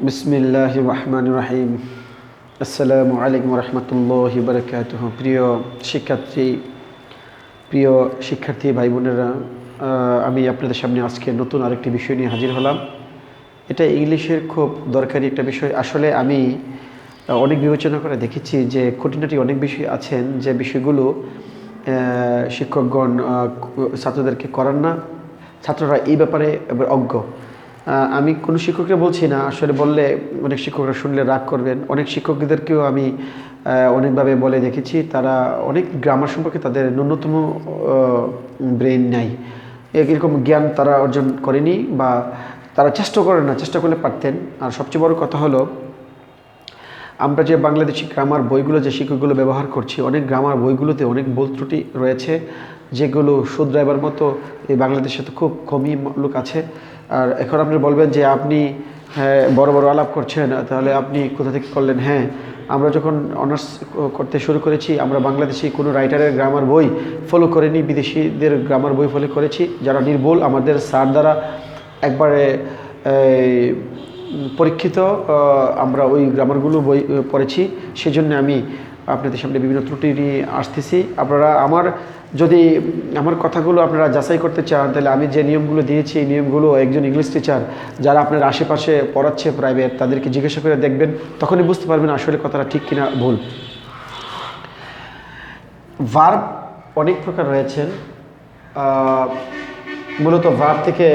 বিসমিল্লাহির রহমানির রহিম। আসসালামু আলাইকুম রহমতুল্লাহি বারাকাতুহু। প্রিয় শিক্ষার্থী ভাই বোনেরা, আমি আপনাদের সামনে আজকে নতুন আরেকটি বিষয় নিয়ে হাজির হলাম। এটা ইংলিশের খুব দরকারি একটা বিষয়। আসলে আমি অনেক বিবেচনা করে দেখেছি যে খুঁটিনাটি অনেক বিষয় আছেন যে বিষয়গুলো শিক্ষকগণ ছাত্রদেরকে করান না। ছাত্ররা এই ব্যাপারে অজ্ঞ। আমি কোনো শিক্ষককে বলছি না, আসলে বললে অনেক শিক্ষকরা শুনলে রাগ করবেন। অনেক শিক্ষকদেরকেও আমি অনেকভাবে বলে দেখেছি, তারা অনেক গ্রামার সম্পর্কে তাদের ন্যূনতম ব্রেন নাই, এরকম জ্ঞান তারা অর্জন করেনি বা তারা চেষ্টা করেন না, চেষ্টা করলে পারতেন। আর সবচেয়ে বড় কথা হলো, আমরা যে বাংলাদেশি গ্রামার বইগুলো যে শিক্ষকগুলো ব্যবহার করছি, অনেক গ্রামার বইগুলোতে অনেক ভুল ত্রুটি রয়েছে যেগুলো শুধরাইবার মতো এই বাংলাদেশে তো খুব কমই লোক আছে। আর এখন আপনি বলবেন যে আপনি বড় বড় আলাপ করছেন, তাহলে আপনি কোথা থেকে করলেন? হ্যাঁ, আমরা যখন অনার্স করতে শুরু করেছি, আমরা বাংলাদেশি কোনো রাইটারের গ্রামার বই ফলো করিনি, বিদেশিদের গ্রামার বই ফলো করেছি যারা নির্ভুল। আমাদের স্যার দ্বারা একবারে পরীক্ষিত আমরা ওই গ্রামারগুলো বই পড়েছি। সেজন্য আমি আপনাদের সামনে বিভিন্ন ত্রুটি নিয়ে আসতেছি। আপনারা যদি আমার কথাগুলো আপনারা যাচাই করতে চান, তাহলে আমি যে নিয়মগুলো দিয়েছি এই নিয়মগুলো একজন ইংলিশ টিচার যারা আপনার আশেপাশে পড়াচ্ছে প্রাইভেট, তাদেরকে জিজ্ঞাসা করে দেখবেন, তখনই বুঝতে পারবেন আসলে কথাটা ঠিক কিনা ভুল। ভার্ব অনেক প্রকার রয়েছেন। মূলত ভার্ব থেকে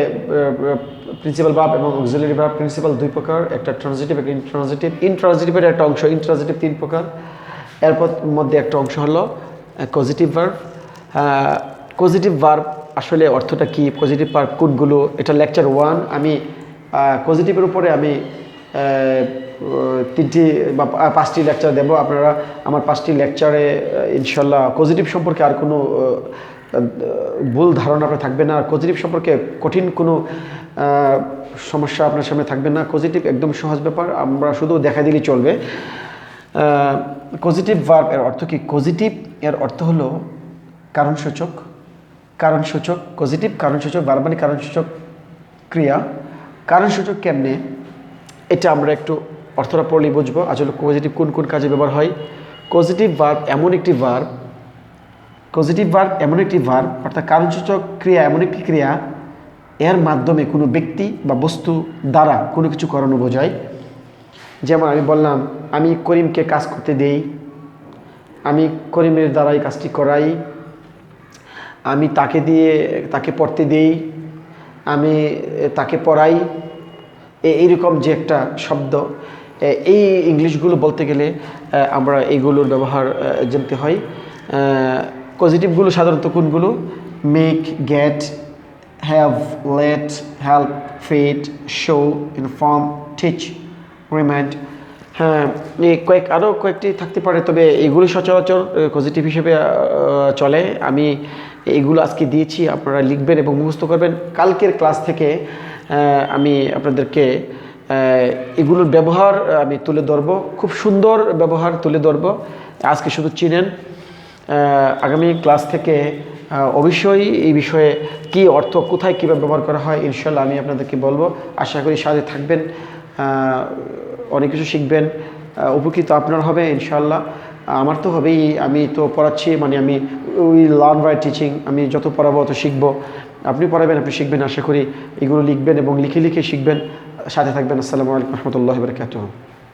প্রিন্সিপাল ভার্ব এবং অক্সিলারি ভার্ব। প্রিন্সিপাল দুই প্রকার, একটা ট্রানজিটিভ, একটা ইনট্রানজিটিভ। ইনট্রানজিটিভের একটা অংশ, ইনট্রানজিটিভ তিন প্রকার। এরপর মধ্যে একটা অংশ হলো কজিটিভ ভার্ব। পজিটিভ ভার্ব আসলে অর্থটা কি, পজিটিভ ভার্ব কোডগুলো, এটা লেকচার 1। আমি পজিটিভের উপরে আমি 3টি বা 5টি লেকচার দেব। আপনারা আমার 5টি লেকচারে ইনশাল্লাহ পজিটিভ সম্পর্কে আর কোনো ভুল ধারণা আপনার থাকবে না। আর পজিটিভ সম্পর্কে কঠিন কোনো সমস্যা আপনার সামনে থাকবে না। পজিটিভ একদম সহজ ব্যাপার, আমরা শুধু দেখা দিলেই চলবে। পজিটিভ ভার্ব এর অর্থ কি? পজিটিভ এর অর্থ হলো কারণসূচক। পজিটিভ কারণসূচক, ভার্ব মানে কারণসূচক ক্রিয়া। কারণসূচক কেমনে, এটা আমরা একটু অর্থটা পড়লেই বুঝবো আসলে পজিটিভ কোন কোন কাজে ব্যবহার হয়। পজিটিভ ভার্ব এমন একটি ভার্ব, অর্থাৎ কারণসূচক ক্রিয়া এমন একটি ক্রিয়া এর মাধ্যমে কোনো ব্যক্তি বা বস্তু দ্বারা কোনো কিছু করানো বোঝায়। যেমন আমি বললাম, আমি করিমকে কাজ করতে দেই, আমি করিমের দ্বারা এই কাজটি করাই, আমি তাকে পড়তে দেই, আমি তাকে পড়াই। এইরকম যে একটা শব্দ, এই ইংলিশগুলো বলতে গেলে আমরা এইগুলোর ব্যবহার জানতে হয়। পজিটিভগুলো সাধারণত কোনগুলো? Make, get, have, let, help, fit, show, inform, teach, remind. হ্যাঁ, আরও কয়েকটি থাকতে পারে, তবে এগুলি সচরাচর পজিটিভ হিসেবে চলে। আমি এগুলো আজকে দিয়েছি, আপনারা লিখবেন এবং মুখস্থ করবেন। কালকের ক্লাস থেকে আমি আপনাদেরকে এগুলোর ব্যবহার আমি তুলে ধরবো, খুব সুন্দর ব্যবহার তুলে ধরবো। আজকে শুধু চিনেন, আগামী ক্লাস থেকে অবশ্যই এই বিষয়ে কি অর্থ, কোথায় কীভাবে ব্যবহার করা হয় ইনশাল্লাহ আমি আপনাদেরকে বলবো। আশা করি সাথে থাকবেন, অনেক কিছু শিখবেন, উপকৃত আপনার হবে ইনশাল্লাহ। আমার তো হবেই, আমি তো পড়াচ্ছি, মানে আমি লার্ন বাই টিচিং। আমি যত পড়াবো তত শিখবো। আপনি পড়াবেন, আপনি শিখবেন। আশা করি এগুলো লিখবেন এবং লিখে শিখবেন। সাথে থাকবেন। আসসালামু আলাইকুম রহমতুল্লাহি ওয়া বারাকাতুহু।